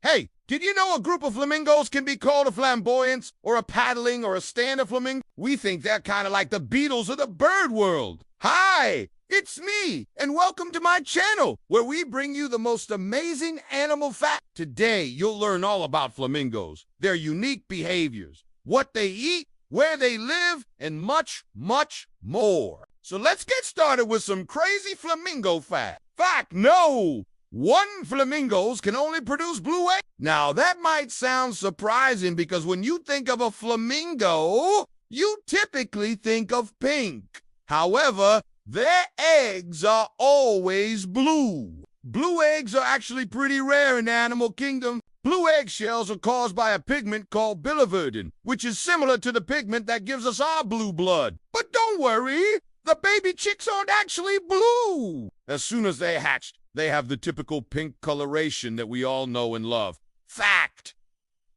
Hey, did you know a group of flamingos can be called a flamboyance, or a paddling, or a stand-up flamingo? We think they're kind of like the Beatles of the bird world. Hi, it's me, and welcome to my channel, where we bring you the most amazing animal facts. Today, you'll learn all about flamingos, their unique behaviors, what they eat, where they live, and much, much more. So let's get started with some crazy flamingo facts. Fact no! 1 flamingos can only produce blue eggs. Now, that might sound surprising because when you think of a flamingo, you typically think of pink. However, their eggs are always blue. Blue eggs are actually pretty rare in the animal kingdom. Blue eggshells are caused by a pigment called biliverdin, which is similar to the pigment that gives us our blue blood. But don't worry, the baby chicks aren't actually blue. As soon as they hatched, they have the typical pink coloration that we all know and love. Fact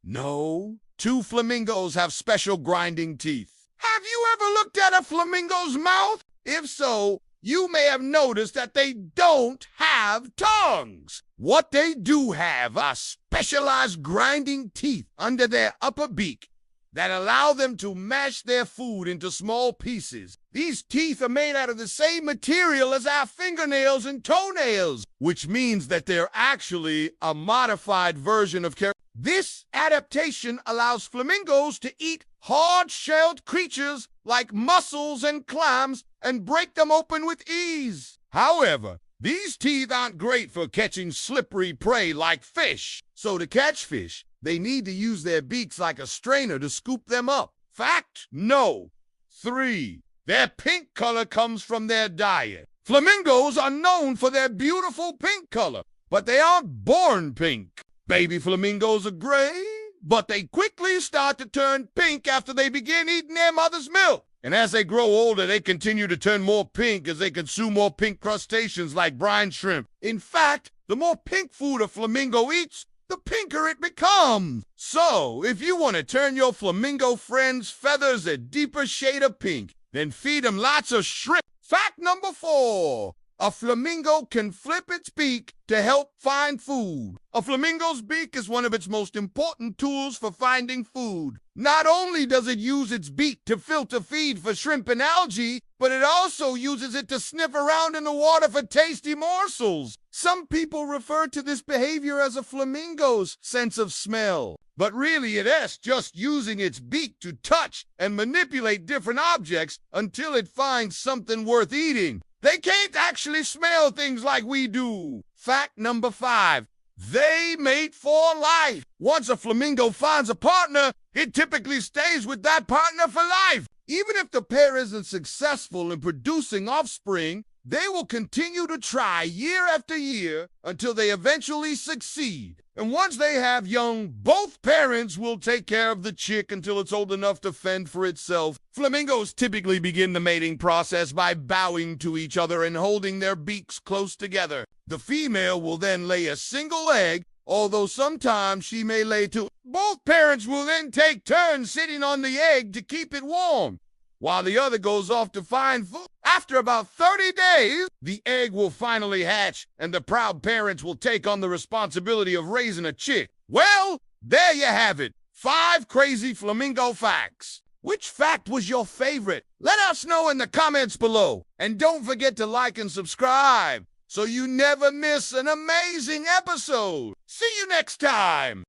no, 2 flamingos have special grinding teeth. Have you ever looked at a flamingo's mouth? If so, you may have noticed that they don't have tongues. What they do have are specialized grinding teeth under their upper beak that allow them to mash their food into small pieces. These teeth are made out of the same material as our fingernails and toenails, which means that they're actually a modified version of This adaptation allows flamingos to eat hard-shelled creatures like mussels and clams and break them open with ease. However, these teeth aren't great for catching slippery prey like fish. So to catch fish, they need to use their beaks like a strainer to scoop them up. Fact no. 3. Their pink color comes from their diet. Flamingos are known for their beautiful pink color, but they aren't born pink. Baby flamingos are gray, but they quickly start to turn pink after they begin eating their mother's milk. And as they grow older, they continue to turn more pink as they consume more pink crustaceans like brine shrimp. In fact, the more pink food a flamingo eats, the pinker it becomes. So, if you want to turn your flamingo friend's feathers a deeper shade of pink, then feed them lots of shrimp. Fact number 4. A flamingo can flip its beak to help find food. A flamingo's beak is one of its most important tools for finding food. Not only does it use its beak to filter feed for shrimp and algae, but it also uses it to sniff around in the water for tasty morsels. Some people refer to this behavior as a flamingo's sense of smell. But really it is just using its beak to touch and manipulate different objects until it finds something worth eating. They can't actually smell things like we do. Fact number 5. They mate for life. Once a flamingo finds a partner, it typically stays with that partner for life. Even if the pair isn't successful in producing offspring, they will continue to try year after year until they eventually succeed. And once they have young, both parents will take care of the chick until it's old enough to fend for itself. Flamingos typically begin the mating process by bowing to each other and holding their beaks close together. The female will then lay a single egg, although sometimes she may lay 2. Both parents will then take turns sitting on the egg to keep it warm, while the other goes off to find food. After about 30 days, the egg will finally hatch, and the proud parents will take on the responsibility of raising a chick. Well, there you have it. 5 crazy flamingo facts. Which fact was your favorite? Let us know in the comments below. And don't forget to like and subscribe so you never miss an amazing episode. See you next time.